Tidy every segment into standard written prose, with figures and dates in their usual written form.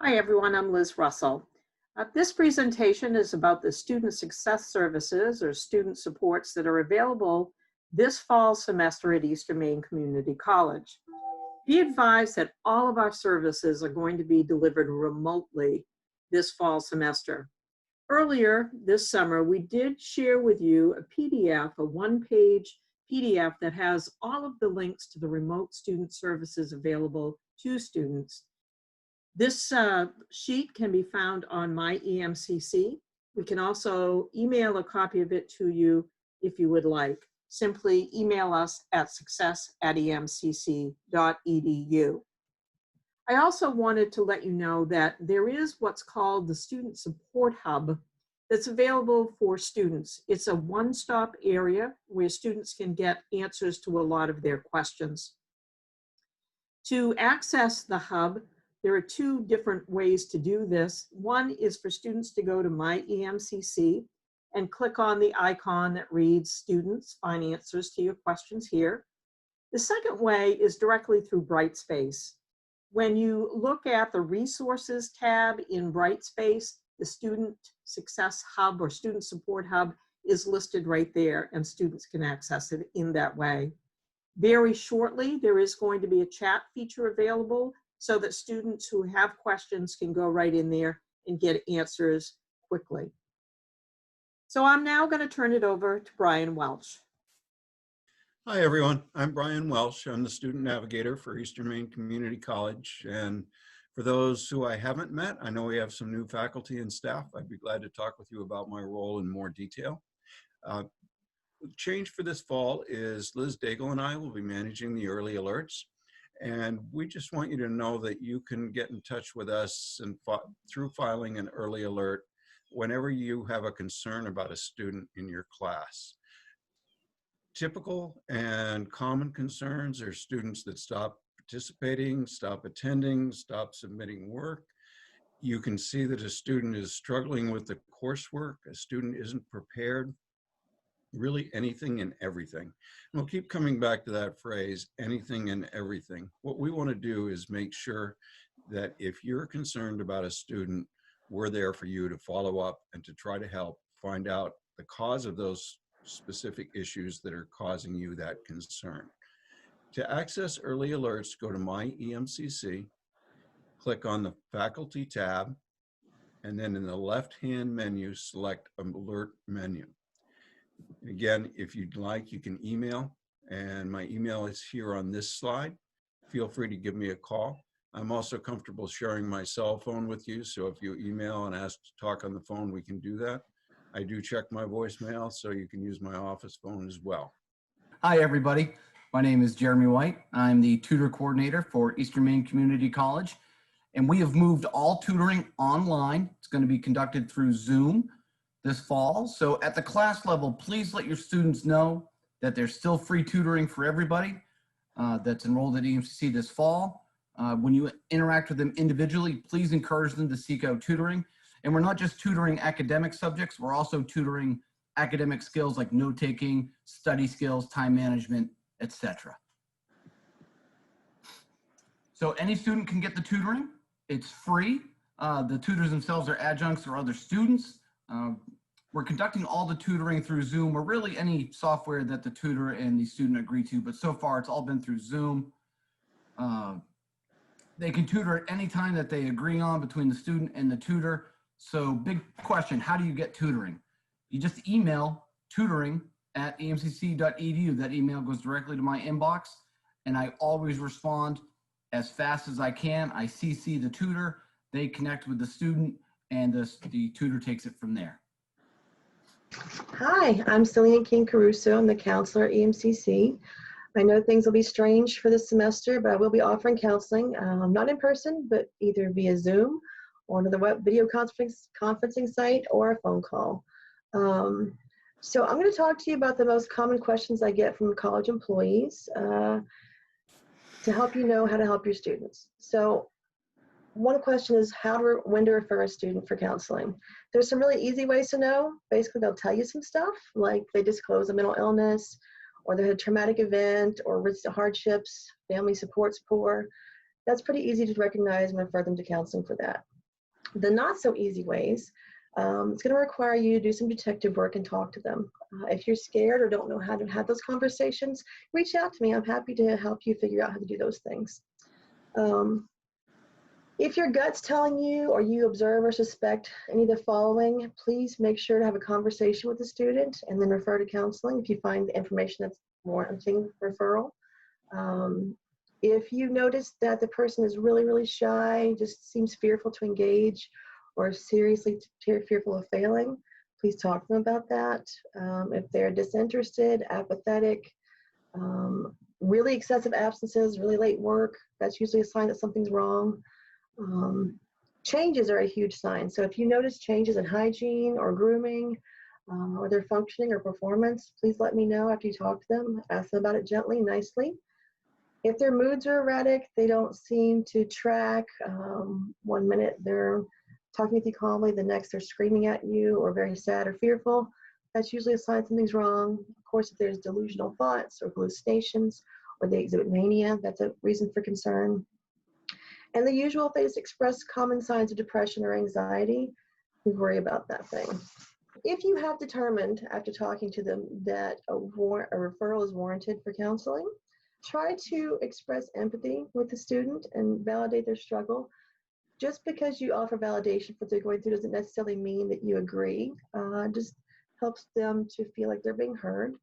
Hi everyone, I'm Liz Russell. This presentation is about the Student Success Services or student supports that are available this fall semester at Eastern Maine Community College. Be advised that all of our services are going to be delivered remotely this fall semester. Earlier this summer, we did share with you a PDF, a one-page PDF that has all of the links to the remote student services available to students. This sheet can be found on my EMCC. We can also email a copy of it to you if you would like. Simply email us at success@emcc.edu. I also wanted to let you know that there is what's called the Student Support Hub that's available for students. It's a one-stop area where students can get answers to a lot of their questions. To access the hub, there are two different ways to do this. One is for students to go to My EMCC and click on the icon that reads Students, Find Answers to Your Questions Here. The second way is directly through Brightspace. When you look at the Resources tab in Brightspace, the Student Success Hub or Student Support Hub is listed right there, and students can access it in that way. Very shortly, there is going to be a chat feature available so that students who have questions can go right in there and get answers quickly. So I'm now going to turn it over to Brian Welch. Hi, everyone. I'm Brian Welch. I'm the student navigator for Eastern Maine Community College. And for those who I haven't met, I know we have some new faculty and staff. I'd be glad to talk with you about my role in more detail. The change for this fall is Liz Daigle and I will be managing the early alerts. And we just want you to know that you can get in touch with us and through filing an early alert whenever you have a concern about a student in your class. Typical and common concerns are students that stop participating, stop attending, stop submitting work. You can see that a student is struggling with the coursework, a student isn't prepared, really anything and everything. And we'll keep coming back to that phrase, anything and everything. What we want to do is make sure that if you're concerned about a student, we're there for you to follow up and to try to help find out the cause of those specific issues that are causing you that concern. To access early alerts, go to My EMCC, click on the Faculty tab, and then in the left-hand menu, select Alert Menu. Again, if you'd like, you can email, and my email is here on this slide. Feel free to give me a call. I'm also comfortable sharing my cell phone with you, so if you email and ask to talk on the phone, we can do that. I do check my voicemail, so you can use my office phone as well. Hi, everybody. My name is Jeremy White. I'm the tutor coordinator for Eastern Maine Community College, and we have moved all tutoring online. It's going to be conducted through Zoom this fall. So at the class level, please let your students know that there's still free tutoring for everybody that's enrolled at EMCC this fall. When you interact with them individually, please encourage them to seek out tutoring. And we're not just tutoring academic subjects, we're also tutoring academic skills like note-taking, study skills, time management, etc. So any student can get the tutoring. It's free. The tutors themselves are adjuncts or other students. We're conducting all the tutoring through Zoom or really any software that the tutor and the student agree to, but so far it's all been through Zoom. They can tutor at any time that they agree on between the student and the tutor. So big question, how do you get tutoring? You just email tutoring@emcc.edu. That email goes directly to my inbox, and I always respond as fast as I can. I CC the tutor, they connect with the student, and the tutor takes it from there. Hi, I'm Celine King Caruso. I'm the counselor at EMCC. I know things will be strange for this semester, but I will be offering counseling, not in person, but either via Zoom or to the web video conferencing site or a phone call. So I'm going to talk to you about the most common questions I get from college employees to help you know how to help your students. So one question is when to refer a student for counseling. There's some really easy ways to know. Basically, they'll tell you some stuff, like they disclose a mental illness, or they had a traumatic event, or risk to hardships, family support's poor. That's pretty easy to recognize and refer them to counseling for that. The not so easy ways, it's going to require you to do some detective work and talk to them. If you're scared or don't know how to have those conversations, reach out to me. I'm happy to help you figure out how to do those things. If your gut's telling you or you observe or suspect any of the following, please make sure to have a conversation with the student and then refer to counseling if you find the information that's warranting referral. If you notice that the person is really, really shy, just seems fearful to engage, or seriously fearful of failing, please talk to them about that. If they're disinterested, apathetic, really excessive absences, really late work, that's usually a sign that something's wrong. Changes are a huge sign. So if you notice changes in hygiene or grooming, or their functioning or performance, please let me know after you talk to them. Ask them about it gently, nicely. If their moods are erratic, they don't seem to track. 1 minute they're talking with you calmly, the next they're screaming at you or very sad or fearful, that's usually a sign something's wrong. Of course, if there's delusional thoughts or hallucinations or they exhibit mania, that's a reason for concern. And the usual, if they just express common signs of depression or anxiety, we worry about that thing. If you have determined after talking to them that a referral is warranted for counseling, try to express empathy with the student and validate their struggle. Just because you offer validation for what they're going through doesn't necessarily mean that you agree. Just helps them to feel like they're being heard.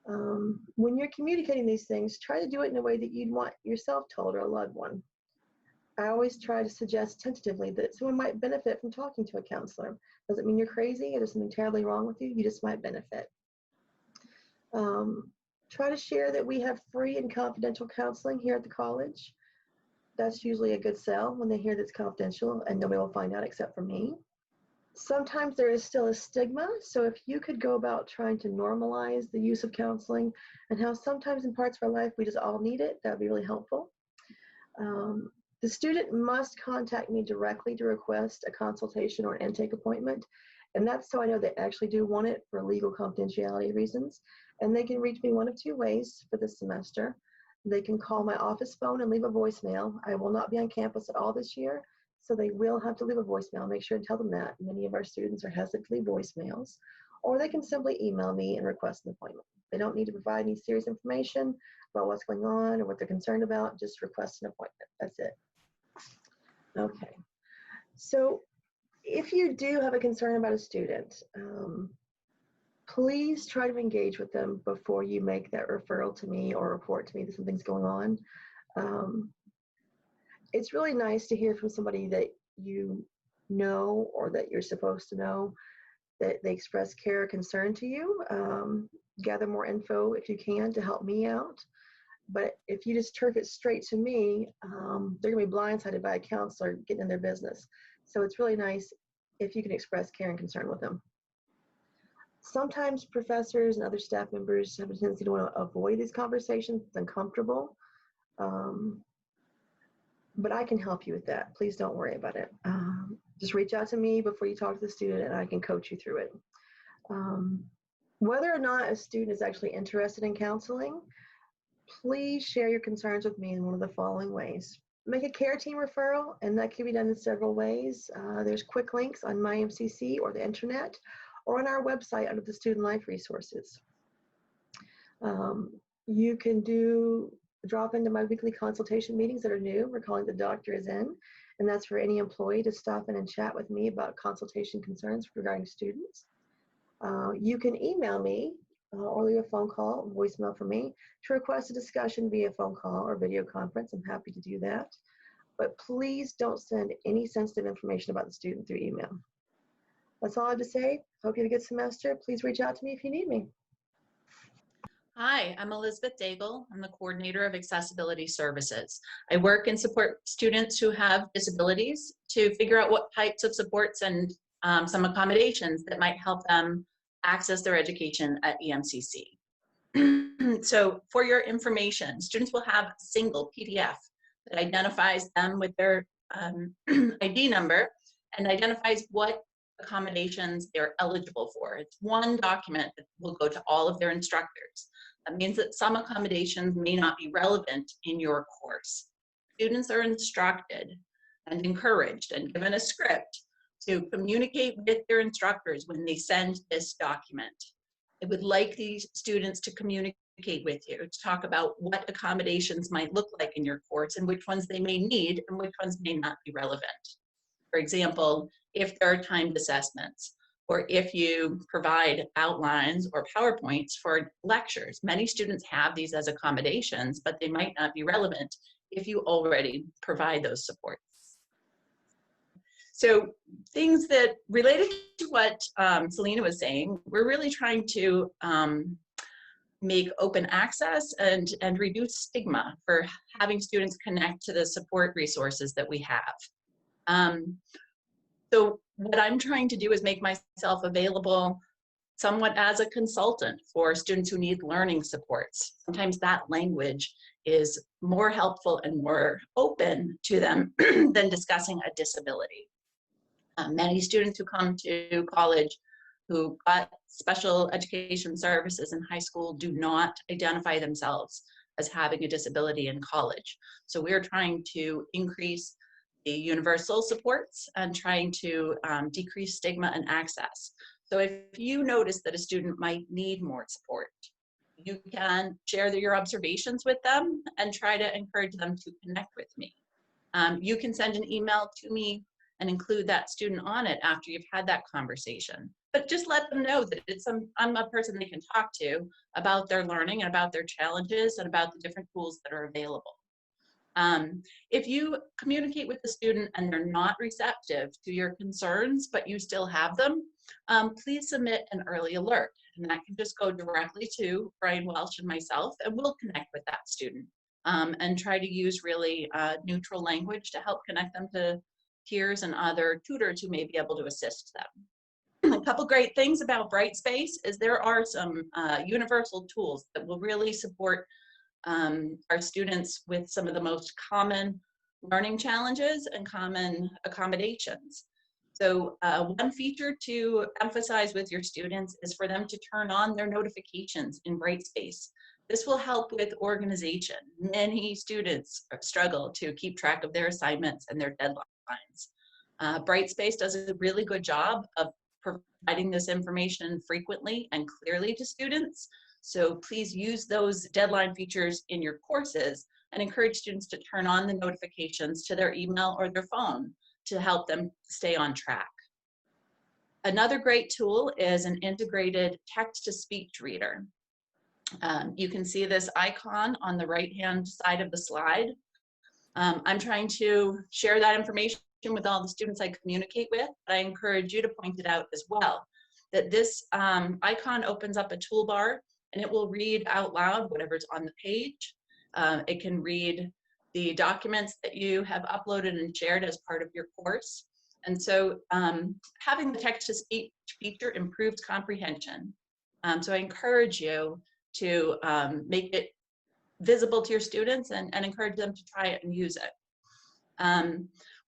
When you're communicating these things, try to do it in a way that you'd want yourself told or a loved one. I always try to suggest tentatively that someone might benefit from talking to a counselor. Doesn't mean you're crazy or there's something terribly wrong with you. You just might benefit. Try to share that we have free and confidential counseling here at the college. That's usually a good sell when they hear that it's confidential and nobody will find out except for me. Sometimes there is still a stigma, so if you could go about trying to normalize the use of counseling and how sometimes in parts of our life we just all need it, that would be really helpful. The student must contact me directly to request a consultation or an intake appointment, and that's so I know they actually do want it for legal confidentiality reasons. And they can reach me one of two ways for this semester. They can call my office phone and leave a voicemail. I will not be on campus at all this year, so they will have to leave a voicemail. Make sure to tell them that. Many of our students are hesitant to leave voicemails. Or they can simply email me and request an appointment. They don't need to provide any serious information about what's going on or what they're concerned about. Just request an appointment. That's it. Okay. So if you do have a concern about a student, please try to engage with them before you make that referral to me or report to me that something's going on. It's really nice to hear from somebody that you know or that you're supposed to know that they express care or concern to you. Gather more info if you can to help me out. But if you just turf it straight to me, they're going to be blindsided by a counselor getting in their business. So it's really nice if you can express care and concern with them. Sometimes professors and other staff members have a tendency to want to avoid these conversations. It's uncomfortable. But I can help you with that. Please don't worry about it. Just reach out to me before you talk to the student and I can coach you through it. Whether or not a student is actually interested in counseling, please share your concerns with me in one of the following ways. Make a care team referral, and that can be done in several ways. There's quick links on MyMCC or the internet, or on our website under the Student Life Resources. You can drop into my weekly consultation meetings that are new. We're calling The Doctor Is In, and that's for any employee to stop in and chat with me about consultation concerns regarding students. You can email me or leave a phone call, voicemail for me to request a discussion via phone call or video conference. I'm happy to do that. But please don't send any sensitive information about the student through email. That's all I have to say. Hope you have a good semester. Please reach out to me if you need me. Hi, I'm Elizabeth Daigle. I'm the coordinator of accessibility services. I work and support students who have disabilities to figure out what types of supports and some accommodations that might help them access their education at EMCC. So for your information, students will have a single PDF that identifies them with their ID number and identifies what accommodations they're eligible for. It's one document that will go to all of their instructors. That means that some accommodations may not be relevant in your course. students are instructed and encouraged and given a script to communicate with their instructors when they send this document. I would like these students to communicate with you, to talk about what accommodations might look like in your course and which ones they may need and which ones may not be relevant. For example, if there are timed assessments, or if you provide outlines or PowerPoints for lectures. Many students have these as accommodations, but they might not be relevant if you already provide those supports. So things that related to what Selena was saying, we're really trying to make open access and reduce stigma for having students connect to the support resources that we have. So what I'm trying to do is make myself available somewhat as a consultant for students who need learning supports. Sometimes that language is more helpful and more open to them than discussing a disability. Many students who come to college who got special education services in high school do not identify themselves as having a disability in college. So we're trying to increase the universal supports and trying to decrease stigma and access. So if you notice that a student might need more support, you can share your observations with them and try to encourage them to connect with me. You can send an email to me and include that student on it after you've had that conversation. But just let them know that I'm a person they can talk to about their learning and about their challenges and about the different tools that are available. If you communicate with the student and they're not receptive to your concerns, but you still have them, please submit an early alert. And that can just go directly to Brian Welsh and myself, and we'll connect with that student and try to use really neutral language to help connect them to peers and other tutors who may be able to assist them. A couple great things about Brightspace is there are some universal tools that will really support our students with some of the most common learning challenges and common accommodations. So one feature to emphasize with your students is for them to turn on their notifications in Brightspace. This will help with organization. Many students struggle to keep track of their assignments and their deadlines. Brightspace does a really good job of providing this information frequently and clearly to students. So please use those deadline features in your courses and encourage students to turn on the notifications to their email or their phone to help them stay on track. Another great tool is an integrated text-to-speech reader. You can see this icon on the right-hand side of the slide. I'm trying to share that information with all the students I communicate with, but I encourage you to point it out as well, that this icon opens up a toolbar and it will read out loud whatever's on the page. It can read the documents that you have uploaded and shared as part of your course. And so having the text-to-speech feature improves comprehension. So I encourage you to make it visible to your students and encourage them to try it and use it.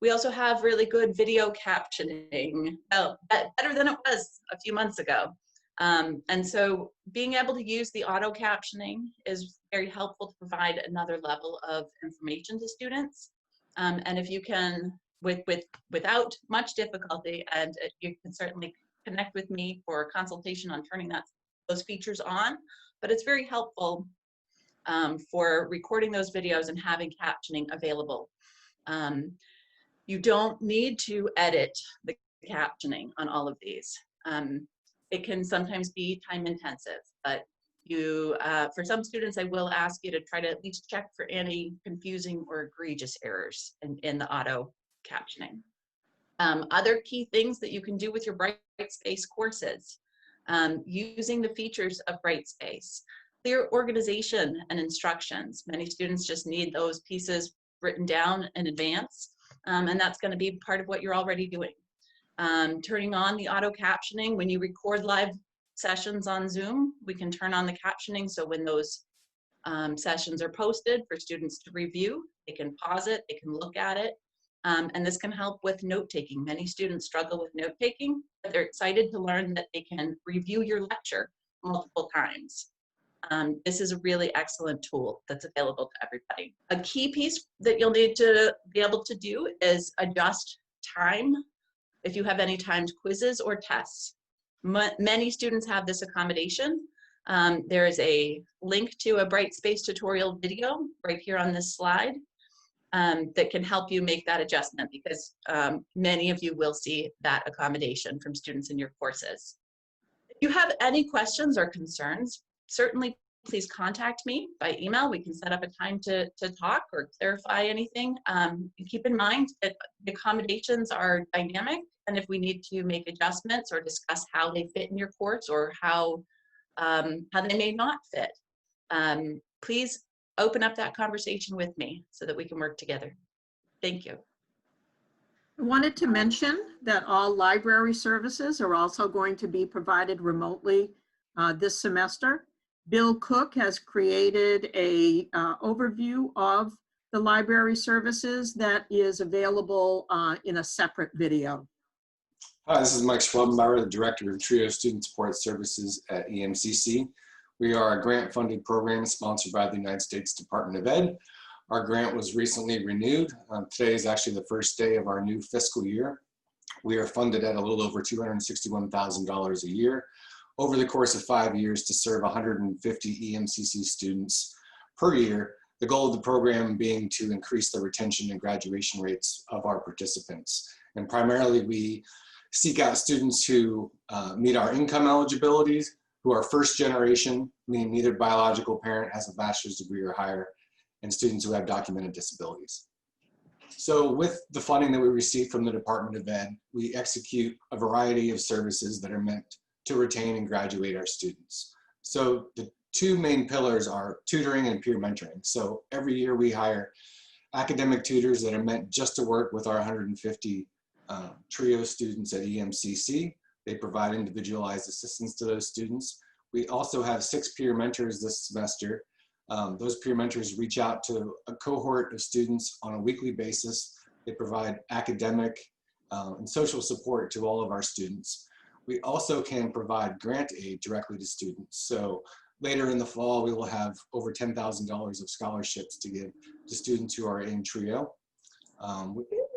We also have really good video captioning, better than it was a few months ago. And so being able to use the auto captioning is very helpful to provide another level of information to students. And if you can, without much difficulty, and you can certainly connect with me for a consultation on turning those features on, but it's very helpful for recording those videos and having captioning available. You don't need to edit the captioning on all of these. It can sometimes be time intensive, but for some students, I will ask you to try to at least check for any confusing or egregious errors in the auto captioning. Other key things that you can do with your Brightspace courses, using the features of Brightspace, clear organization and instructions. Many students just need those pieces written down in advance, and that's going to be part of what you're already doing. Turning on the auto captioning when you record live sessions on Zoom, we can turn on the captioning so when those sessions are posted for students to review, they can pause it, they can look at it, and this can help with note-taking. Many students struggle with note-taking, but they're excited to learn that they can review your lecture multiple times. This is a really excellent tool that's available to everybody. A key piece that you'll need to be able to do is adjust time if you have any timed quizzes or tests. Many students have this accommodation. There is a link to a Brightspace tutorial video right here on this slide that can help you make that adjustment, because many of you will see that accommodation from students in your courses. If you have any questions or concerns, certainly please contact me by email. We can set up a time to talk or clarify anything. Keep in mind that the accommodations are dynamic, and if we need to make adjustments or discuss how they fit in your course or how they may not fit, please open up that conversation with me so that we can work together. Thank you. I wanted to mention that all library services are also going to be provided remotely this semester. Bill Cook has created a overview of the library services that is available in a separate video. Hi, this is Mike Schwabenbauer, the Director of TRIO Student Support Services at EMCC. We are a grant-funded program sponsored by the United States Department of Ed. Our grant was recently renewed. Today is actually the first day of our new fiscal year. We are funded at a little over $261,000 a year over the course of 5 years to serve 150 EMCC students per year. The goal of the program being to increase the retention and graduation rates of our participants. And primarily we seek out students who meet our income eligibilities, who are first generation, meaning neither biological parent has a bachelor's degree or higher, and students who have documented disabilities. So with the funding that we receive from the Department of Ed, we execute a variety of services that are meant to retain and graduate our students. So the two main pillars are tutoring and peer mentoring. So every year we hire academic tutors that are meant just to work with our 150 TRIO students at EMCC. They provide individualized assistance to those students. We also have 6 peer mentors this semester. Those peer mentors reach out to a cohort of students on a weekly basis. They provide academic and social support to all of our students. We also can provide grant aid directly to students. So later in the fall, we will have over $10,000 of scholarships to give to students who are in TRIO.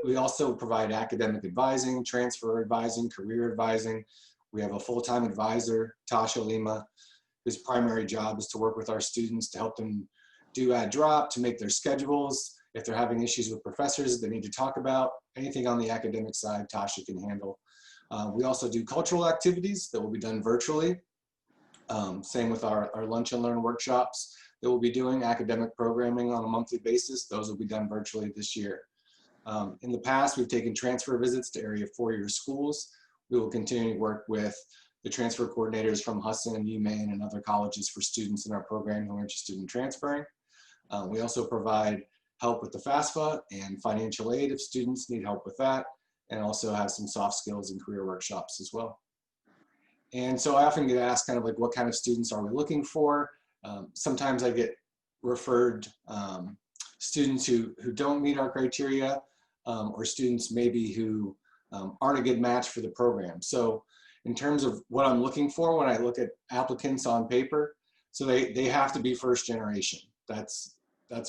We also provide academic advising, transfer advising, career advising. We have a full-time advisor, Tasha Lima, whose primary job is to work with our students to help them do add drop, to make their schedules. If they're having issues with professors they need to talk about, anything on the academic side, Tasha can handle. We also do cultural activities that will be done virtually. Same with our lunch and learn workshops that we'll be doing, academic programming on a monthly basis. Those will be done virtually this year. In the past, we've taken transfer visits to area 4-year schools. We will continue to work with the transfer coordinators from Husson and UMaine and other colleges for students in our program who are interested in transferring. We also provide help with the FAFSA and financial aid if students need help with that, and also have some soft skills and career workshops as well. And so I often get asked kind of like, what kind of students are we looking for? Sometimes I get referred students who don't meet our criteria, or students maybe who aren't a good match for the program. So in terms of what I'm looking for when I look at applicants on paper, so they have to be first generation. That's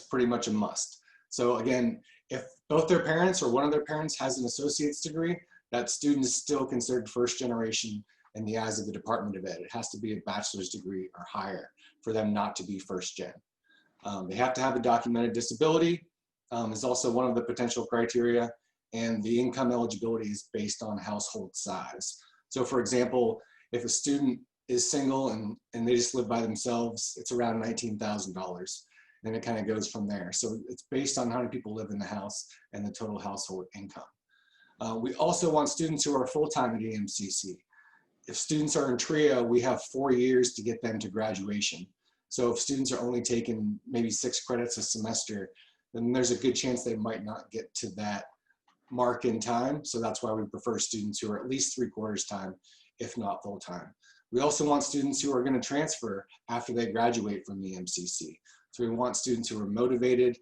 pretty much a must. So again, if both their parents or one of their parents has an associate's degree, that student is still considered first generation in the eyes of the Department of Ed. It has to be a bachelor's degree or higher for them not to be first gen. They have to have a documented disability is also one of the potential criteria, and the income eligibility is based on household size. So for example, if a student is single and they just live by themselves, it's around $19,000. And it kind of goes from there. So it's based on how many people live in the house and the total household income. We also want students who are full-time at EMCC. If students are in TRIO, we have 4 years to get them to graduation. So if students are only taking maybe 6 credits a semester, then there's a good chance they might not get to that mark in time. So that's why we prefer students who are at least 3/4 time, if not full-time. We also want students who are going to transfer after they graduate from the EMCC. So we want students who are motivated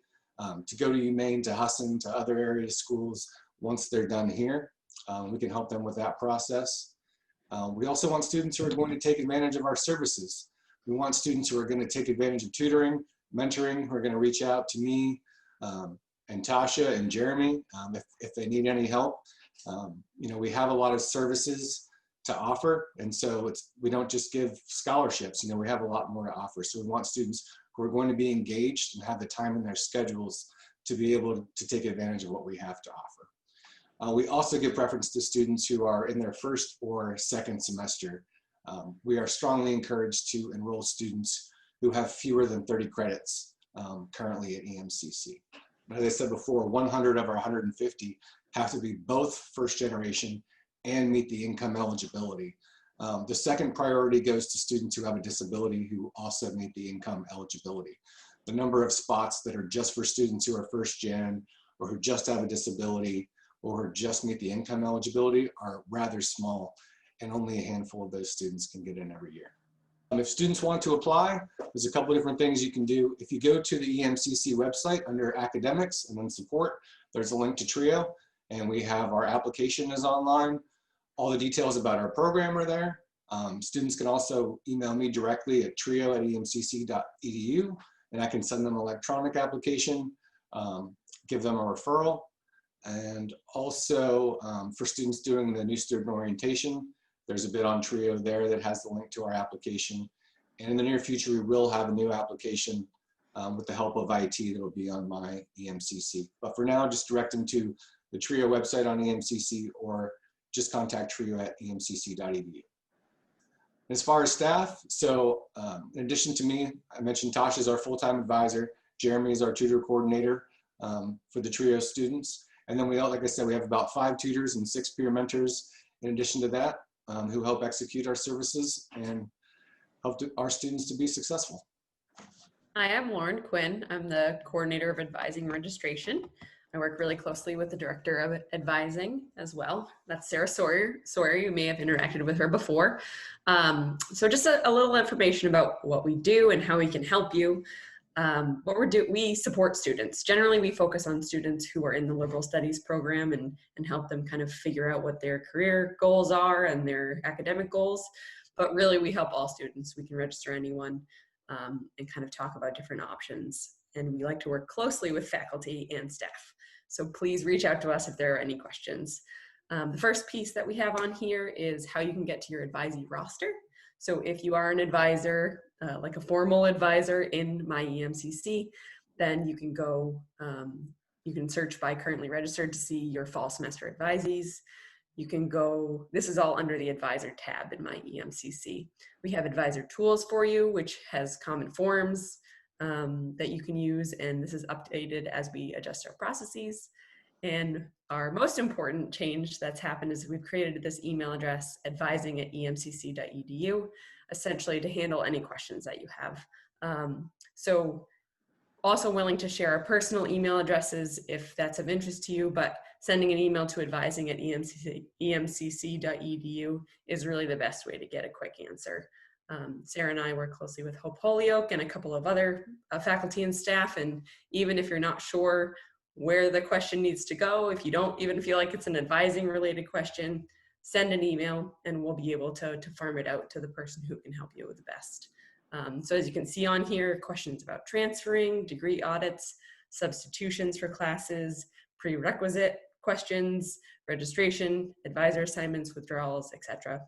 to go to UMaine, to Husson, to other area schools once they're done here. We can help them with that process. We also want students who are going to take advantage of our services. We want students who are going to take advantage of tutoring, mentoring, who are going to reach out to me and Tasha and Jeremy if they need any help. You know, we have a lot of services to offer, and so we don't just give scholarships. You know, we have a lot more to offer. So we want students who are going to be engaged and have the time in their schedules to be able to take advantage of what we have to offer. We also give preference to students who are in their first or second semester. We are strongly encouraged to enroll students who have fewer than 30 credits currently at EMCC. As I said before, 100 of our 150 have to be both first generation and meet the income eligibility. The second priority goes to students who have a disability who also meet the income eligibility. The number of spots that are just for students who are first gen or who just have a disability or just meet the income eligibility are rather small, and only a handful of those students can get in every year. If students want to apply, there's a couple different things you can do. If you go to the EMCC website under academics and then support, there's a link to TRIO, and we have our application is online. All the details about our program are there. Students can also email me directly at trio@emcc.edu, and I can send them an electronic application, give them a referral. And also for students doing the new student orientation, there's a bit on TRIO there that has the link to our application. And in the near future, we will have a new application with the help of IT that will be on my EMCC. But for now, just direct them to the TRIO website on EMCC or just contact trio@emcc.edu. As far as staff, so in addition to me, I mentioned Tasha is our full-time advisor. Jeremy is our tutor coordinator for the TRIO students. And then we, like I said, we have about 5 tutors and 6 peer mentors in addition to that who help execute our services and help our students to be successful. Hi, I'm Lauren Quinn. I'm the coordinator of advising and registration. I work really closely with the director of advising as well. That's Sarah Sawyer. You may have interacted with her before. So just a little information about what we do and how we can help you. We support students. Generally, we focus on students who are in the liberal studies program and help them kind of figure out what their career goals are and their academic goals. But really, we help all students. We can register anyone and kind of talk about different options. And we like to work closely with faculty and staff. So please reach out to us if there are any questions. The first piece that we have on here is how you can get to your advisee roster. So if you are an advisor, like a formal advisor in my EMCC, then you can go, you can search by currently registered to see your fall semester advisees. You can go, this is all under the advisor tab in my EMCC. We have advisor tools for you, which has common forms that you can use, and this is updated as we adjust our processes. And our most important change that's happened is we've created this email address, advising@emcc.edu, essentially to handle any questions that you have. So also willing to share our personal email addresses if that's of interest to you, but sending an email to advising@emcc.edu is really the best way to get a quick answer. Sarah and I work closely with Hope Holyoke and a couple of other faculty and staff, and even if you're not sure where the question needs to go, if you don't even feel like it's an advising related question, send an email and we'll be able to farm it out to the person who can help you with the best. So as you can see on here, questions about transferring, degree audits, substitutions for classes, prerequisite questions, registration, advisor assignments, withdrawals, etc.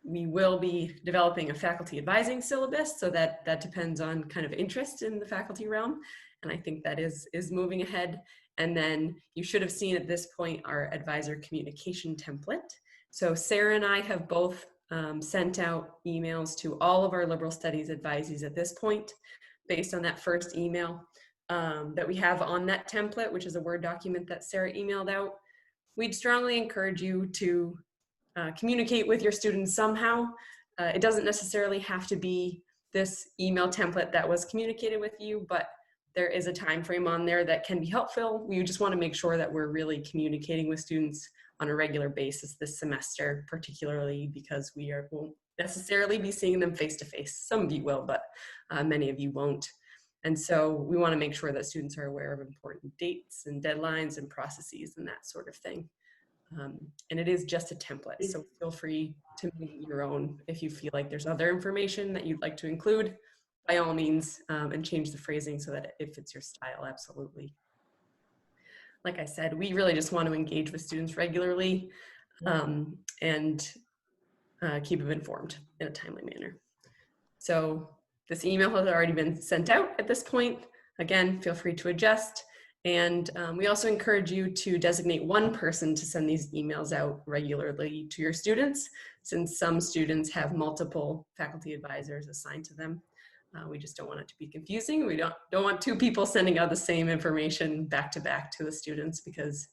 We will be developing a faculty advising syllabus, so that depends on kind of interest in the faculty realm. And I think that is moving ahead. And then you should have seen at this point our advisor communication template. So Sarah and I have both sent out emails to all of our liberal studies advisees at this point, based on that first email that we have on that template, which is a Word document that Sarah emailed out. We'd strongly encourage you to communicate with your students somehow. It doesn't necessarily have to be this email template that was communicated with you, but there is a time frame on there that can be helpful. We just want to make sure that we're really communicating with students on a regular basis this semester, particularly because we won't necessarily be seeing them face to face. Some of you will, but many of you won't. And so we want to make sure that students are aware of important dates and deadlines and processes and that sort of thing. And it is just a template, so feel free to make your own if you feel like there's other information that you'd like to include, by all means, and change the phrasing so that it fits your style, absolutely. Like I said, we really just want to engage with students regularly and keep them informed in a timely manner. So this email has already been sent out at this point. Again, feel free to adjust. And we also encourage you to designate one person to send these emails out regularly to your students, since some students have multiple faculty advisors assigned to them. We just don't want it to be confusing. We don't want two people sending out the same information back to the students, because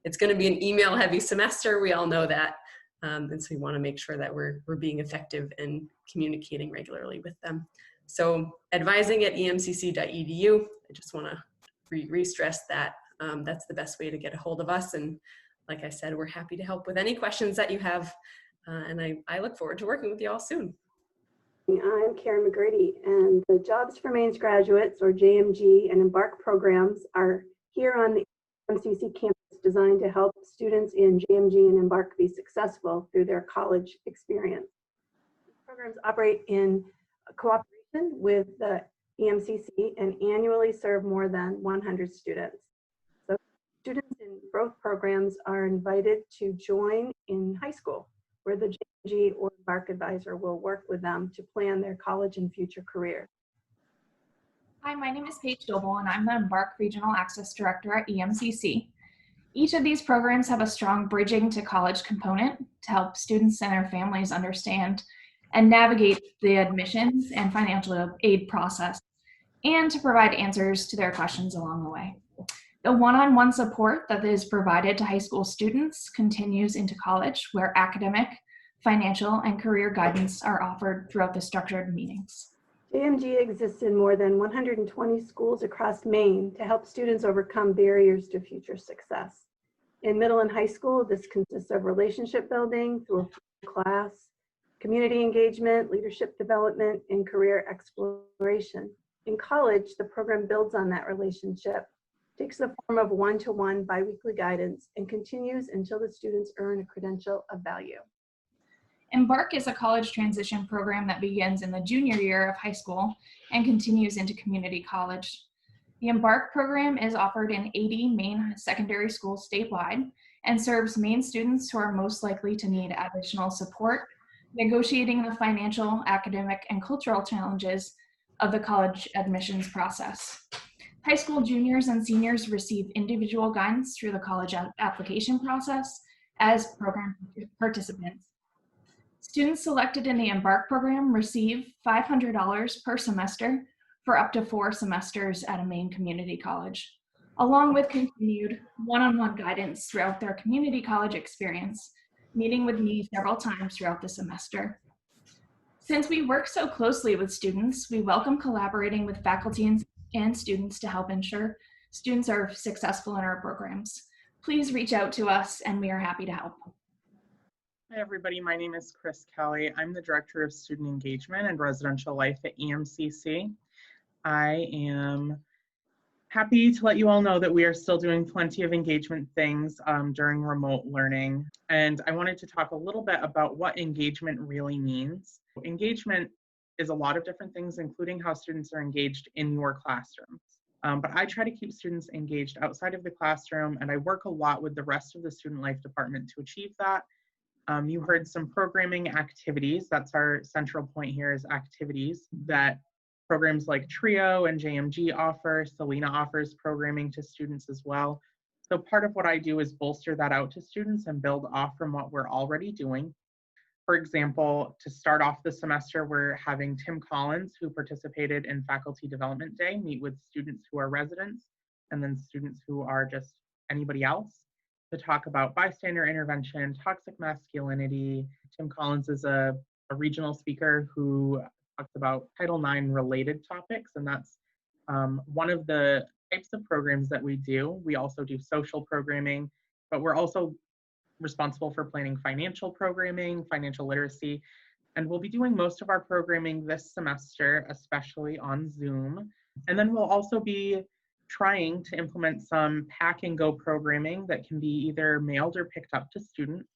it's going to be an email heavy semester. We all know that. And so we want to make sure that we're being effective in communicating regularly with them. So advising@emcc.edu. I just want to re-stress that that's the best way to get a hold of us. And like I said, we're happy to help with any questions that you have. And I look forward to working with you all soon. I'm Karen McGrady, and the Jobs for Maine's Graduates, or JMG, and Embark programs are here on the MCC campus, designed to help students in JMG and Embark be successful through their college experience. These programs operate in cooperation with the EMCC and annually serve more than 100 students. So students in both programs are invited to join in high school, where the JMG or Embark advisor will work with them to plan their college and future career. Hi, my name is Paige Doble, and I'm the Embark Regional Access Director at EMCC. Each of these programs have a strong bridging to college component to help students and their families understand and navigate the admissions and financial aid process, and to provide answers to their questions along the way. The one-on-one support that is provided to high school students continues into college, where academic, financial, and career guidance are offered throughout the structured meetings. JMG exists in more than 120 schools across Maine to help students overcome barriers to future success. In middle and high school, this consists of relationship building through a class, community engagement, leadership development, and career exploration. In college, the program builds on that relationship, takes the form of one-to-one biweekly guidance, and continues until the students earn a credential of value. Embark is a college transition program that begins in the junior year of high school and continues into community college. The Embark program is offered in 80 Maine secondary schools statewide and serves Maine students who are most likely to need additional support, negotiating the financial, academic, and cultural challenges of the college admissions process. High school juniors and seniors receive individual guidance through the college application process as program participants. Students selected in the Embark program receive $500 per semester for up to 4 semesters at a Maine community college, along with continued one-on-one guidance throughout their community college experience, meeting with me several times throughout the semester. Since we work so closely with students, we welcome collaborating with faculty and students to help ensure students are successful in our programs. Please reach out to us, and we are happy to help. Hi everybody, my name is Chris Kelly. I'm the Director of Student Engagement and Residential Life at EMCC. I am happy to let you all know that we are still doing plenty of engagement things during remote learning. And I wanted to talk a little bit about what engagement really means. Engagement is a lot of different things, including how students are engaged in your classroom. But I try to keep students engaged outside of the classroom, and I work a lot with the rest of the Student Life Department to achieve that. You heard some programming activities. That's our central point here, is activities that programs like TRIO and JMG offer. Selena offers programming to students as well. So part of what I do is bolster that out to students and build off from what we're already doing. For example, to start off the semester, we're having Tim Collins, who participated in Faculty Development Day, meet with students who are residents and then students who are just anybody else, to talk about bystander intervention, toxic masculinity. Tim Collins is a regional speaker who talks about Title IX related topics, and that's one of the types of programs that we do. We also do social programming, but we're also responsible for planning financial programming, financial literacy, and we'll be doing most of our programming this semester, especially on Zoom. And then we'll also be trying to implement some pack and go programming that can be either mailed or picked up to students.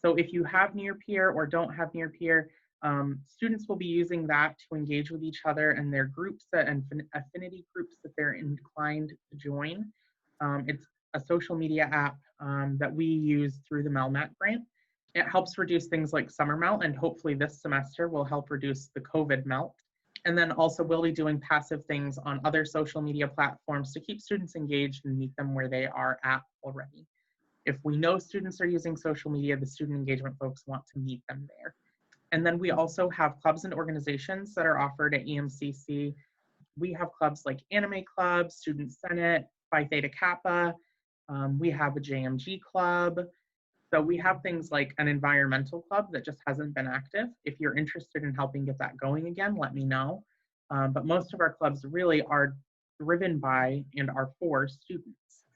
So if you have near peer or don't have near peer, students will be using that to engage with each other and their groups and affinity groups that they're inclined to join. It's a social media app that we use through the MELMAT grant. It helps reduce things like summer melt, and hopefully this semester will help reduce the COVID melt. And then also we'll be doing passive things on other social media platforms to keep students engaged and meet them where they are at already. If we know students are using social media, the student engagement folks want to meet them there. And then we also have clubs and organizations that are offered at EMCC. We have clubs like Anime Club, Student Senate, Phi Theta Kappa. We have a JMG club. So we have things like an environmental club that just hasn't been active. If you're interested in helping get that going again, let me know. But most of our clubs really are driven by and are for students.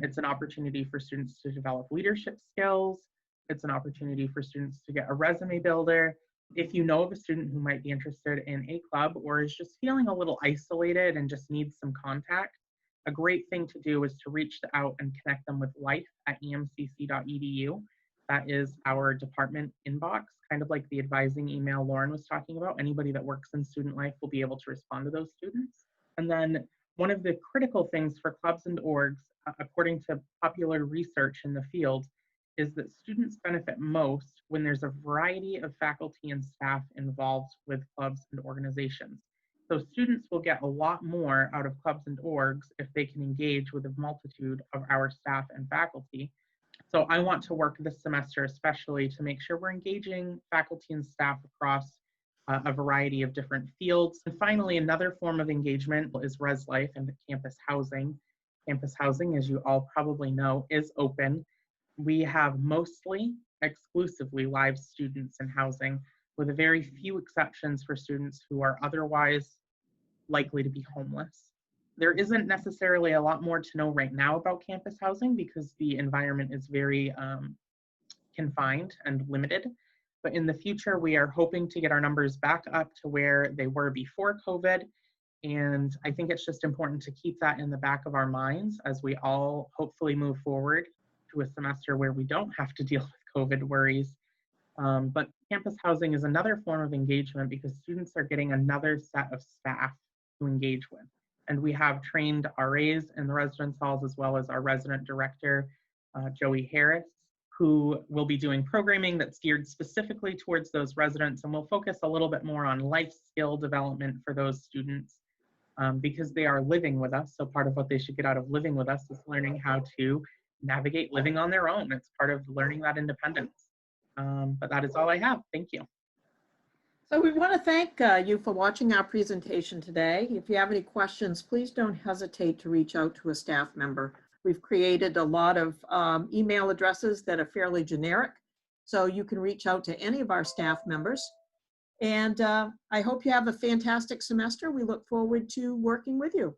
It's an opportunity for students to develop leadership skills. It's an opportunity for students to get a resume builder. If you know of a student who might be interested in a club or is just feeling a little isolated and just needs some contact, a great thing to do is to reach out and connect them with life@emcc.edu. That is our department inbox, kind of like the advising email Lauren was talking about. Anybody that works in student life will be able to respond to those students. And then one of the critical things for clubs and orgs, according to popular research in the field, is that students benefit most when there's a variety of faculty and staff involved with clubs and organizations. So students will get a lot more out of clubs and orgs if they can engage with a multitude of our staff and faculty. So I want to work this semester especially to make sure we're engaging faculty and staff across a variety of different fields. And finally, another form of engagement is Res Life and campus housing. Campus housing, as you all probably know, is open. We have mostly exclusively live students in housing, with a very few exceptions for students who are otherwise likely to be homeless. There isn't necessarily a lot more to know right now about campus housing because the environment is very confined and limited. But in the future, we are hoping to get our numbers back up to where they were before COVID. And I think it's just important to keep that in the back of our minds as we all hopefully move forward to a semester where we don't have to deal with COVID worries. But campus housing is another form of engagement because students are getting another set of staff to engage with. And we have trained RAs in the residence halls as well as our resident director, Joey Harris, who will be doing programming that's geared specifically towards those residents, and we'll focus a little bit more on life skill development for those students because they are living with us. So part of what they should get out of living with us is learning how to navigate living on their own. It's part of learning that independence. But that is all I have. Thank you. So we want to thank you for watching our presentation today. If you have any questions, please don't hesitate to reach out to a staff member. We've created a lot of email addresses that are fairly generic, so you can reach out to any of our staff members. And I hope you have a fantastic semester. We look forward to working with you.